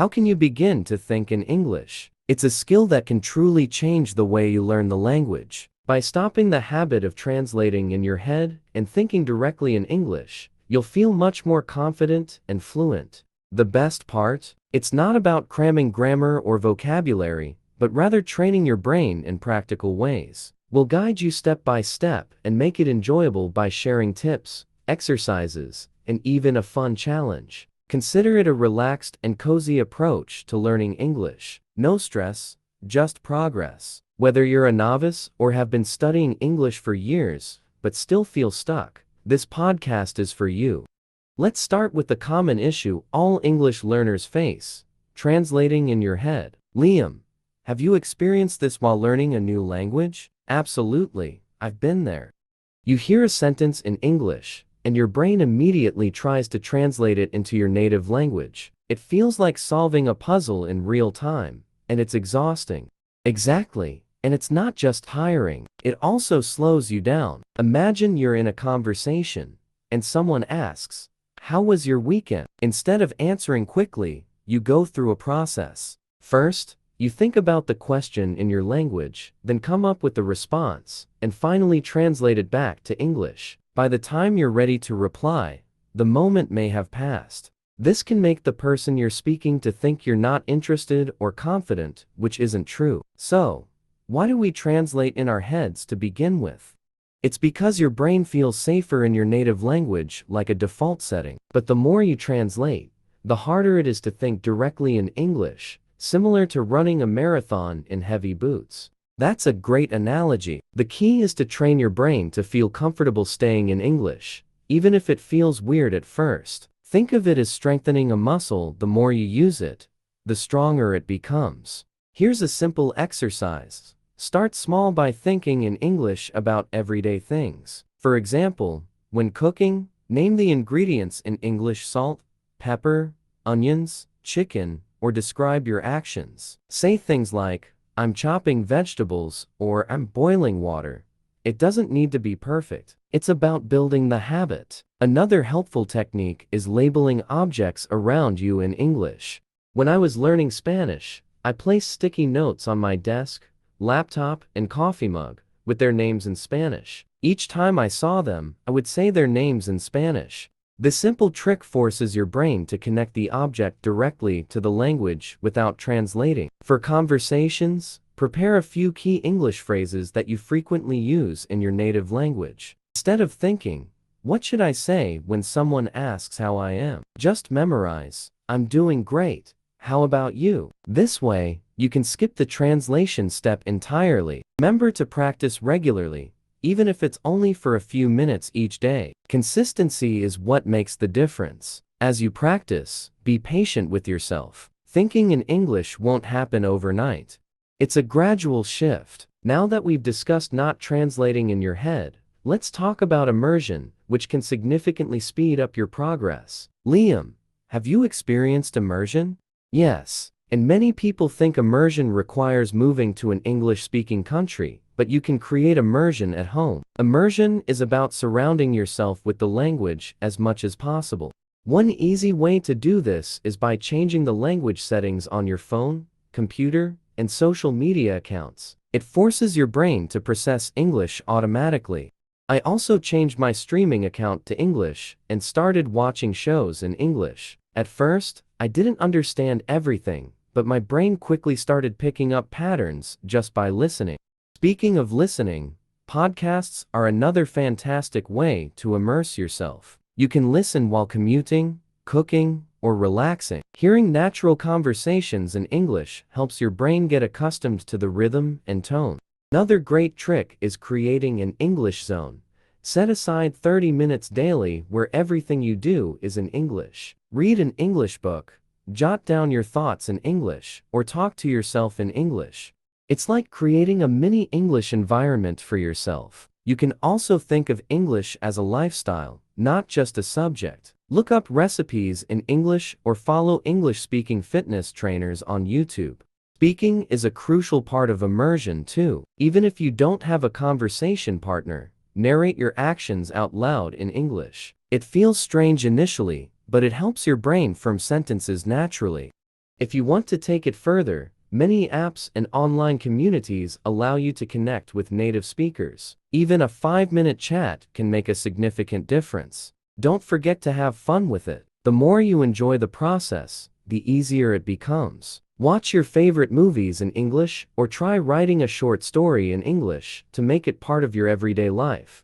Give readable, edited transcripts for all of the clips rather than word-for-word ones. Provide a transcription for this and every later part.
How can you begin to think in English? It's a skill that can truly change the way you learn the language. By stopping the habit of translating in your head and thinking directly in English, you'll feel much more confident and fluent. The best part? It's not about cramming grammar or vocabulary, but rather training your brain in practical ways. We'll guide you step by step and make it enjoyable by sharing tips, exercises, and even a fun challenge. Consider it a relaxed and cozy approach to learning English. No stress, just progress. Whether you're a novice or have been studying English for years but still feel stuck, this podcast is for you. Let's start with the common issue all English learners face: translating in your head. Liam, have you experienced this while learning a new language? Absolutely, I've been there. You hear a sentence in English, and your brain immediately tries to translate it into your native language. It feels like solving a puzzle in real time, and it's exhausting. Exactly. And it's not just tiring, it also slows you down. Imagine you're in a conversation, and someone asks, "How was your weekend?" Instead of answering quickly, you go through a process. First, you think about the question in your language, then come up with the response, and finally translate it back to English. By the time you're ready to reply, the moment may have passed. This can make the person you're speaking to think you're not interested or confident, which isn't true. So, why do we translate in our heads to begin with? It's because your brain feels safer in your native language, like a default setting. But the more you translate, the harder it is to think directly in English, similar to running a marathon in heavy boots. That's a great analogy. The key is to train your brain to feel comfortable staying in English, even if it feels weird at first. Think of it as strengthening a muscle. The more you use it, the stronger it becomes. Here's a simple exercise. Start small by thinking in English about everyday things. For example, when cooking, name the ingredients in English: salt, pepper, onions, chicken, or describe your actions. Say things like, "I'm chopping vegetables," or "I'm boiling water." It doesn't need to be perfect. It's about building the habit. Another helpful technique is labeling objects around you in English. When I was learning Spanish, I placed sticky notes on my desk, laptop, and coffee mug with their names in Spanish. Each time I saw them, I would say their names in Spanish. This simple trick forces your brain to connect the object directly to the language without translating. For conversations, prepare a few key English phrases that you frequently use in your native language. Instead of thinking, "What should I say when someone asks how I am?" just memorize, "I'm doing great. How about you?" This way, you can skip the translation step entirely. Remember to practice regularly, even if it's only for a few minutes each day. Consistency is what makes the difference. As you practice, be patient with yourself. Thinking in English won't happen overnight. It's a gradual shift. Now that we've discussed not translating in your head, let's talk about immersion, which can significantly speed up your progress. Liam, have you experienced immersion? Yes, and many people think immersion requires moving to an English-speaking country, but you can create immersion at home. Immersion is about surrounding yourself with the language as much as possible. One easy way to do this is by changing the language settings on your phone, computer, and social media accounts. It forces your brain to process English automatically. I also changed my streaming account to English and started watching shows in English. At first, I didn't understand everything, but my brain quickly started picking up patterns just by listening. Speaking of listening, podcasts are another fantastic way to immerse yourself. You can listen while commuting, cooking, or relaxing. Hearing natural conversations in English helps your brain get accustomed to the rhythm and tone. Another great trick is creating an English zone. Set aside 30 minutes daily where everything you do is in English. Read an English book, jot down your thoughts in English, or talk to yourself in English. It's like creating a mini English environment for yourself. You can also think of English as a lifestyle, not just a subject. Look up recipes in English or follow English-speaking fitness trainers on YouTube. Speaking is a crucial part of immersion too. Even if you don't have a conversation partner, narrate your actions out loud in English. It feels strange initially, but it helps your brain form sentences naturally. If you want to take it further, many apps and online communities allow you to connect with native speakers. Even a 5-minute chat can make a significant difference. Don't forget to have fun with it. The more you enjoy the process, the easier it becomes. Watch your favorite movies in English or try writing a short story in English to make it part of your everyday life.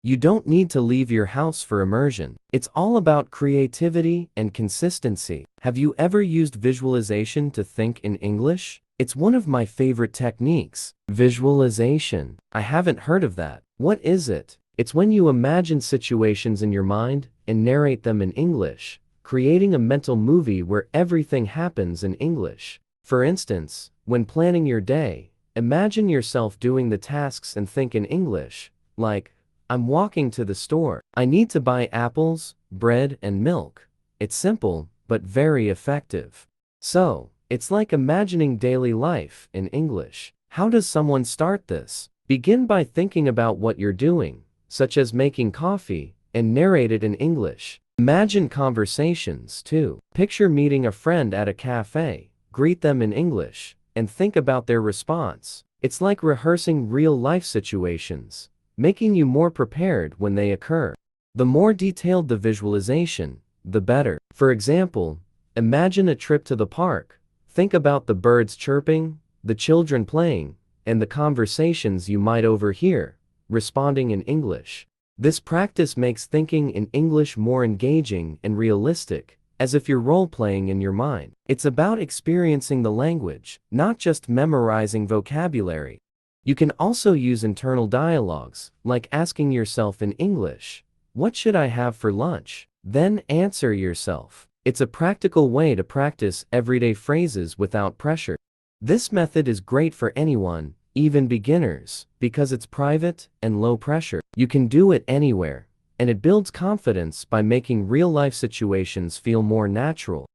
You don't need to leave your house for immersion. It's all about creativity and consistency. Have you ever used visualization to think in English? It's one of my favorite techniques. Visualization. I haven't heard of that. What is it? It's when you imagine situations in your mind and narrate them in English, creating a mental movie where everything happens in English. For instance, when planning your day, imagine yourself doing the tasks and think in English, like, I'm walking to the store. I need to buy apples, bread, and milk. It's simple, but very effective. So, it's like imagining daily life in English. How does someone start this? Begin by thinking about what you're doing, such as making coffee, and narrate it in English. Imagine conversations, too. Picture meeting a friend at a cafe, greet them in English, and think about their response. It's like rehearsing real-life situations, making you more prepared when they occur. The more detailed the visualization, the better. For example, imagine a trip to the park. Think about the birds chirping, the children playing, and the conversations you might overhear, responding in English. This practice makes thinking in English more engaging and realistic, as if you're role-playing in your mind. It's about experiencing the language, not just memorizing vocabulary. You can also use internal dialogues, like asking yourself in English, "What should I have for lunch?" Then answer yourself. It's a practical way to practice everyday phrases without pressure. This method is great for anyone, even beginners, because it's private and low pressure. You can do it anywhere, and it builds confidence by making real-life situations feel more natural.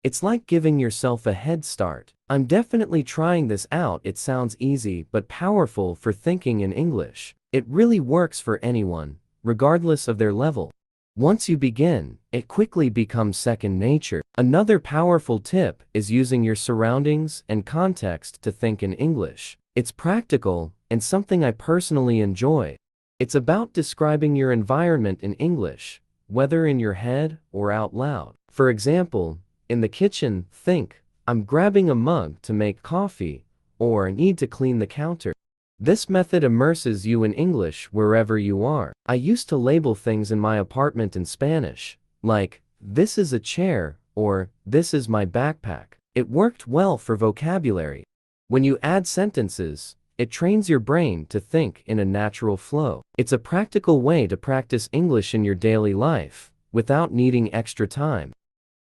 It's like giving yourself a head start. I'm definitely trying this out. It sounds easy but powerful for thinking in English. It really works for anyone, regardless of their level. Once you begin, it quickly becomes second nature. Another powerful tip is using your surroundings and context to think in English. It's practical and something I personally enjoy. It's about describing your environment in English, whether in your head or out loud. For example, in the kitchen, think, I'm grabbing a mug to make coffee, or need to clean the counter. This method immerses you in English wherever you are. I used to label things in my apartment in Spanish, like, this is a chair, or this is my backpack. It worked well for vocabulary. When you add sentences, it trains your brain to think in a natural flow. It's a practical way to practice English in your daily life, without needing extra time.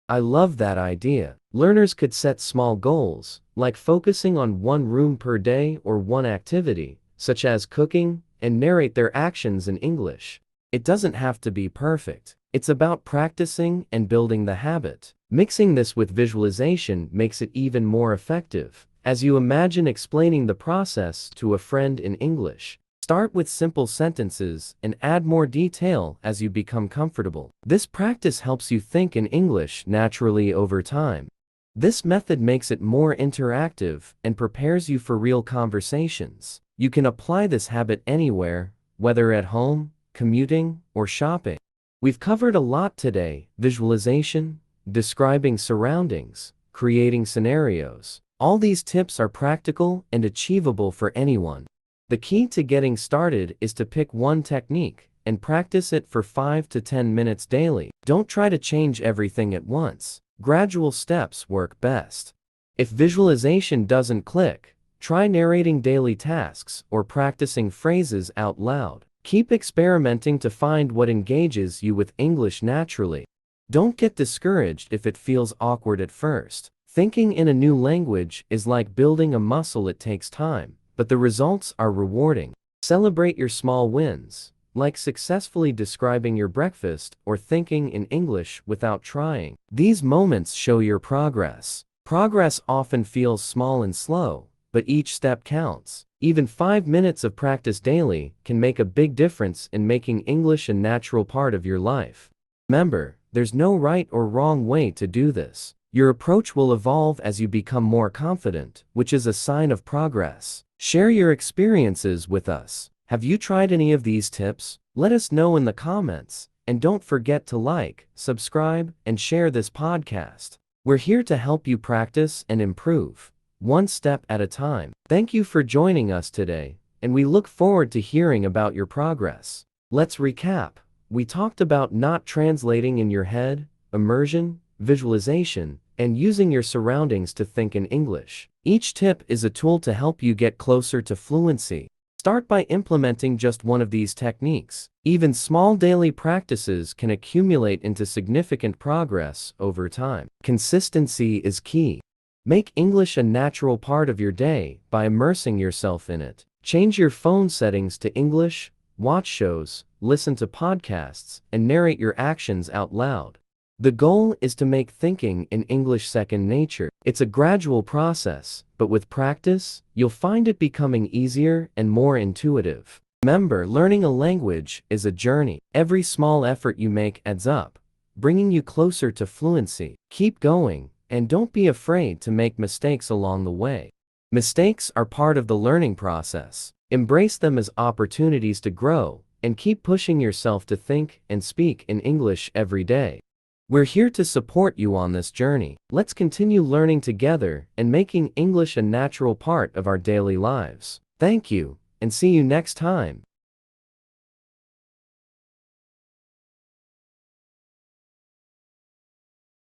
I love that idea. Learners could set small goals, like focusing on one room per day or one activity, such as cooking, and narrate their actions in English. It doesn't have to be perfect. It's about practicing and building the habit. Mixing this with visualization makes it even more effective, as you imagine explaining the process to a friend in English. Start with simple sentences and add more detail as you become comfortable. This practice helps you think in English naturally over time. This method makes it more interactive and prepares you for real conversations. You can apply this habit anywhere, whether at home, commuting, or shopping. We've covered a lot today: visualization, describing surroundings, creating scenarios. All these tips are practical and achievable for anyone. The key to getting started is to pick one technique and practice it for 5 to 10 minutes daily. Don't try to change everything at once. Gradual steps work best. If visualization doesn't click, try narrating daily tasks or practicing phrases out loud. Keep experimenting to find what engages you with English naturally. Don't get discouraged if it feels awkward at first. Thinking in a new language is like building a muscle. It takes time, but the results are rewarding. Celebrate your small wins, like successfully describing your breakfast or thinking in English without trying. These moments show your progress. Progress often feels small and slow, but each step counts. Even 5 minutes of practice daily can make a big difference in making English a natural part of your life. Remember, there's no right or wrong way to do this. Your approach will evolve as you become more confident, which is a sign of progress. Share your experiences with us. Have you tried any of these tips? Let us know in the comments. And don't forget to like, subscribe, and share this podcast. We're here to help you practice and improve, one step at a time. Thank you for joining us today, and we look forward to hearing about your progress. Let's recap. We talked about not translating in your head, immersion, visualization, and using your surroundings to think in English. Each tip is a tool to help you get closer to fluency. Start by implementing just one of these techniques. Even small daily practices can accumulate into significant progress over time. Consistency is key. Make English a natural part of your day by immersing yourself in it. Change your phone settings to English, watch shows, listen to podcasts, and narrate your actions out loud. The goal is to make thinking in English second nature. It's a gradual process, but with practice, you'll find it becoming easier and more intuitive. Remember, learning a language is a journey. Every small effort you make adds up, bringing you closer to fluency. Keep going, and don't be afraid to make mistakes along the way. Mistakes are part of the learning process. Embrace them as opportunities to grow, and keep pushing yourself to think and speak in English every day. We're here to support you on this journey. Let's continue learning together and making English a natural part of our daily lives. Thank you, and see you next time.